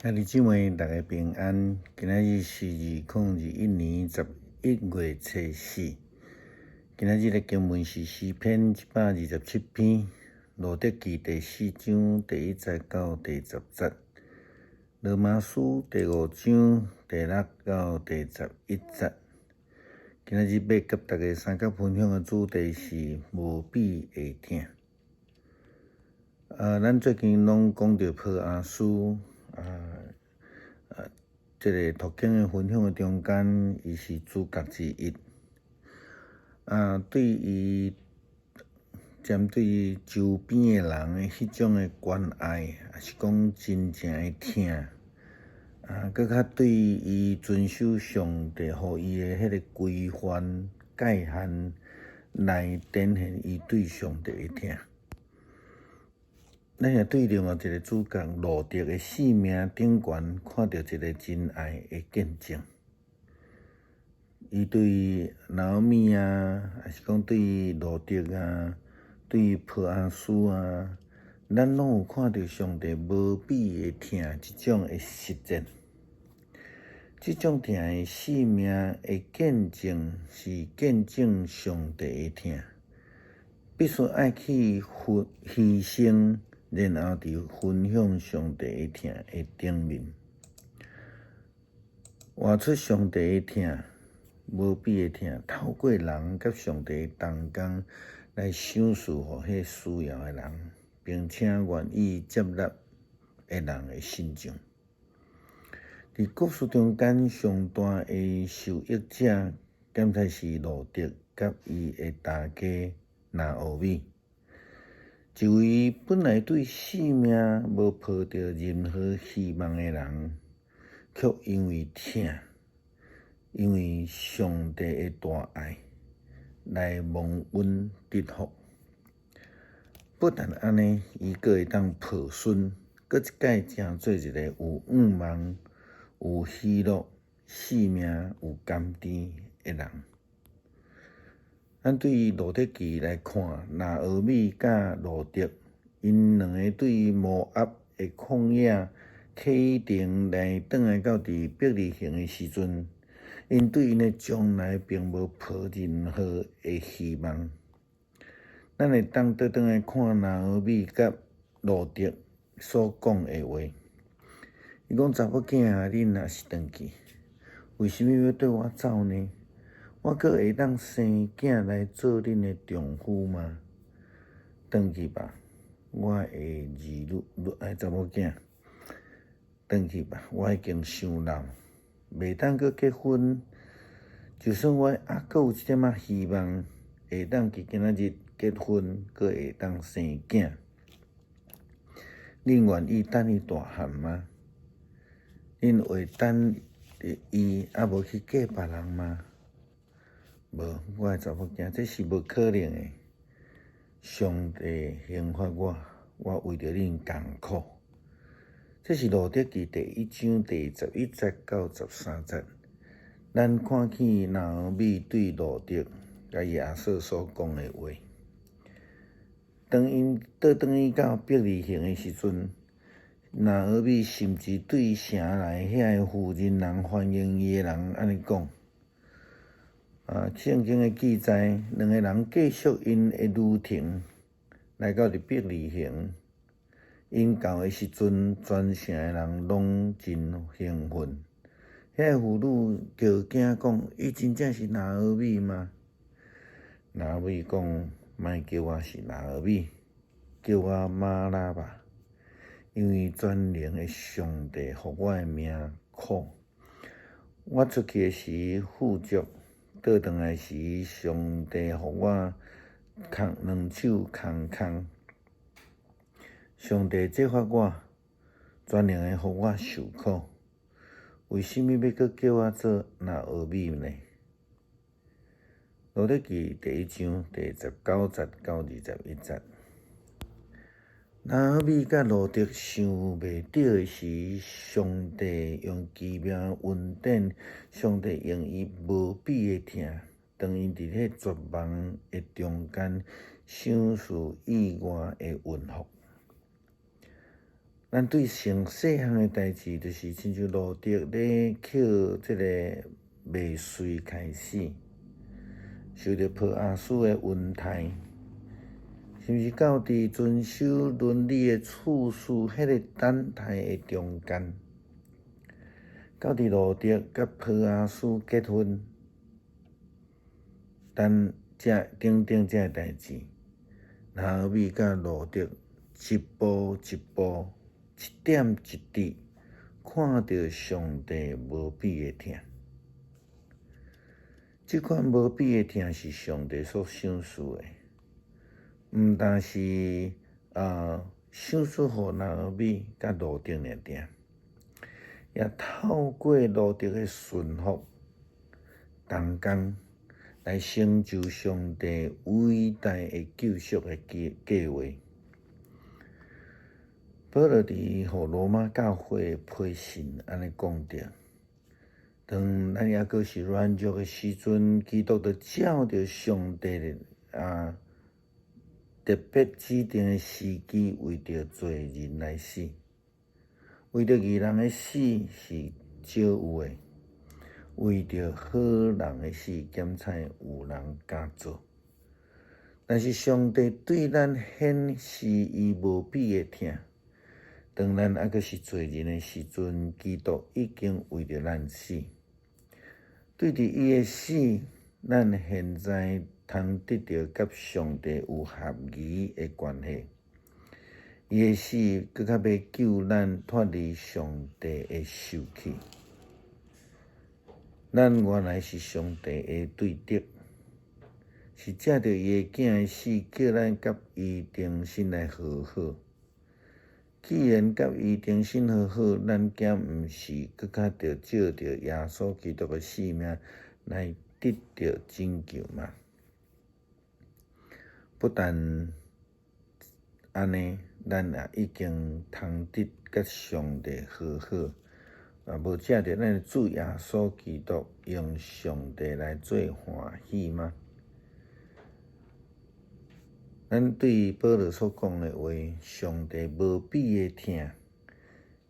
兄弟姊妹，大家平安。今仔日是2021年11月初4。今仔日的经文是诗篇127篇，路得记第4章第1节到第10节，罗马书第5章第6到第11节。今仔日要甲大家三角分享的主题是无比会疼。咱最近拢讲到波阿斯。这个途径的分享的中间，伊是主角之一。对于针对周边的人的迄种的关爱，也是讲真正的疼。搁较对伊遵守上帝予伊的迄个规范界限来展现伊对上帝的疼。咱也对另外一个主角路得的性命顶悬看到一个真爱的见证。伊对拿俄米啊，还是讲对路得啊，对波阿斯啊，咱拢有看到上帝无比的疼即种的实践。即种疼的性命的见证是见证上帝的疼，必须爱去牺牲。然后伫分享上帝的疼的顶面，活出上帝的疼，无比的疼，透过人甲上帝同工来赏赐予迄需要的人，并且愿意接纳的人的心情。伫故事中间上大的受益者，敢才是路得甲伊的大家拿俄米。一位本来对性命无抱着任何希望的人，却因为疼，因为上帝的大爱，来蒙恩得福。不但安尼，伊阁会当抱孙，阁一届成做一个有愿望、有喜乐、性命有甘甜的人。咱对于路得记来看，拿俄米甲路得，因两个对于摩押的旷野启程来转来到伫伯利恒的时阵，因对因的将来并无抱任何的希望。咱会当倒转来看拿俄米甲路得所讲的话，伊讲查某囝啊，恁若是转去，为什么要对我走呢？我阁会当生囝来做恁的丈夫吗？转去吧，我的查某囝，转去吧，我已经伤老，袂当阁结婚。就算我阁有一点仔希望，会当伫今仔日结婚，阁会当生囝，恁愿意等伊大汉吗？恁会等伊无去嫁别人吗？无，我的查某囝，这是无可能的。上帝刑罚我为着恁艰苦。这是路得记第1章第11节到13节。咱看去拿俄米对路得甲亚瑟所讲的话。当因倒转去到伯利恒的时阵，拿俄米甚至对城内遐个妇人人欢迎伊的人安尼讲。圣经的记载，两个人继续因的旅程，来到伯利恒。因到的时阵，全城的人拢真兴奋。遐个妇女叫惊讲：“伊真正是拿俄米吗？”拿俄米讲：“莫叫我是拿俄米，叫我玛拉吧，因为全能的上帝予我的命苦。我出去的时富足。”倒转来时，上帝予我两手空空。上帝责罚我，全然的予我受苦。为什么要阁叫我做拿俄米呢？路得记第1章第19节到21节。拿俄米甲路得想袂到的是，上帝用奇妙恩典，上帝用伊无比的疼，当因伫迄绝望的中间，赏赐意外的运福。咱对上细项的代志，就是亲像路德咧捡即个麦穗开始，受到波阿斯的云台，是毋是到伫遵守伦理的次序迄个等待的中间，到伫路德甲波阿斯结婚，等等等这代志，拿俄米甲路德一步一步。一点一滴，看到上帝无比的疼。即款无比的疼是上帝所赏赐的，毋但是赏赐互拿俄米甲路德尔定，也透过路德的顺服，同工来成就上帝伟大的救赎的计划。保罗伫互罗马教会批信安尼讲着，当咱抑阁是软弱的时阵，基督就照着上帝的特别指定的时机，为着罪人来死。为着义人的死是少有的，为着好人的死，减菜有人敢做。但是上帝对咱显示伊无比的疼。当咱抑阁是罪人的时阵，基督已经为着咱死。对着伊的死，咱现在通得到甲上帝有合宜的关系。伊的死搁较要救咱脱离上帝的受气。咱原来是上帝的对敌，是借着伊的囝的死，叫咱甲伊重新来和好。既然甲伊重新和好，咱敢毋是搁较着借着耶稣基督的性命来得到拯救吗？不但安尼，咱也已经通得甲上帝和好，无借着咱的主耶稣基督用上帝来做欢喜吗？咱对保罗所讲的话，上帝无比的疼，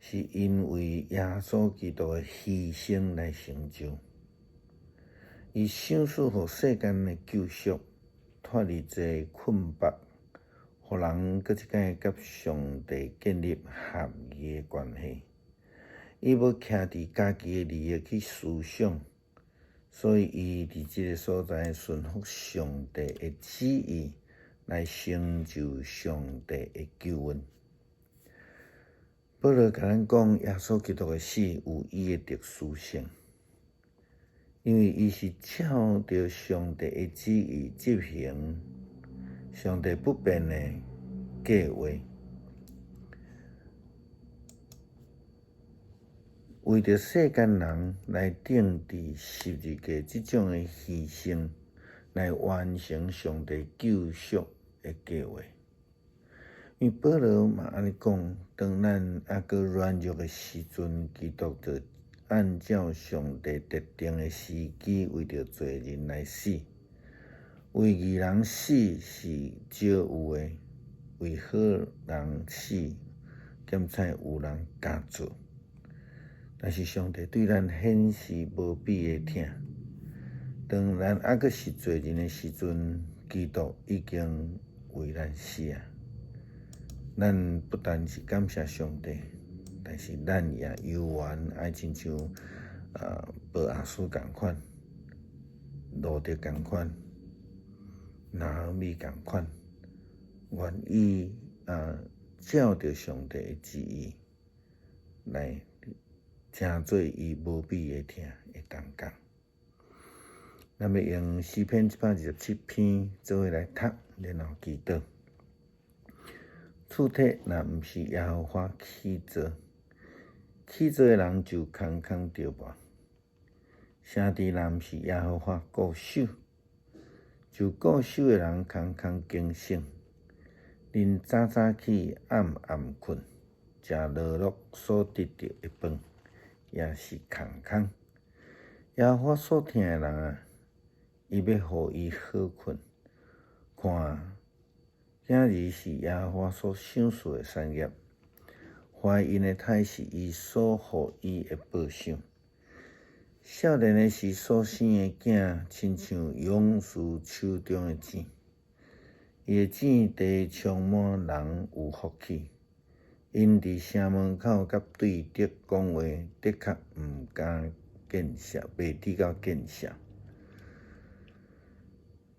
是因为耶稣基督的牺牲来成就。伊赏赐互世间的救赎，脱离这困縛，互人搁一摆甲上帝建立合宜的关系。伊无徛伫家己的利益去思想，所以伊伫即个所在顺服上帝的旨意。来成就上帝的救恩。保罗甲咱讲，耶稣基督的死有伊的特殊性，因为伊是照着上帝的旨意执行上帝不变的计划，为着世间人来定伫十字架即种的牺牲，来完成上帝救赎的计划。因为保罗嘛安尼讲，当咱抑阁软弱的时阵，基督就按照上帝特定的时机，为着罪人来死。为义人死是少有的，为好人死，兼且有人敢做。但是上帝对咱显示无比的疼。当咱抑阁是罪人的时阵，基督已经为咱死啊！咱不但是感谢上帝，但是咱也有缘爱亲像波阿斯共款，路德共款，拿俄米共款，愿意照着上帝的旨意来成做伊无比的疼的同工。咱要用诗篇127篇做伙来读，然后祈祷。厝体若毋是耶和华起造，起造的人就空空着无；城池若毋是耶和华固守，就固守的人空空警醒。恁早早起，暗暗困，食落落所得到的饭，也是空空。耶和华所疼的人啊，伊要互伊好困。看，今日是耶和华所赏赐的产业，怀孕的胎是伊所予伊的报赏。少年的时所生的囝，亲像勇士手中的箭，伊的箭地充满人有福气。因伫城门口甲对敌讲话，的确毋敢见笑，袂抵到见笑。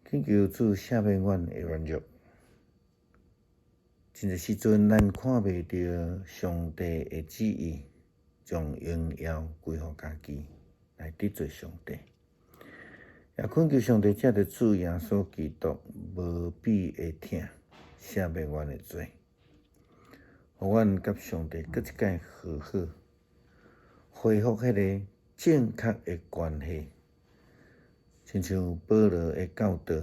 请求主赦免阮的软弱。真侪时阵，咱看袂到上帝的旨意，将荣耀归互家己，来得罪上帝。也恳求上帝借着主耶稣基督无比的疼，赦免阮的罪，互阮甲上帝搁一摆和好，恢复迄个正确的关系，亲像保罗的教导，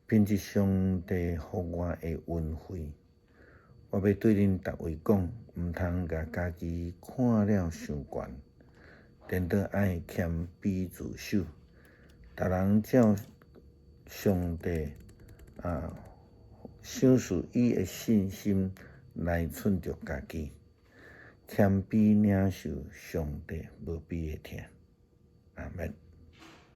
凭着上帝互我的恩惠。我要对恁逐位讲，毋通甲家己看了伤悬，颠倒爱谦卑自守，逐人照上帝赏赐伊的信心来存着家己，谦卑领受上帝无比的疼。阿们。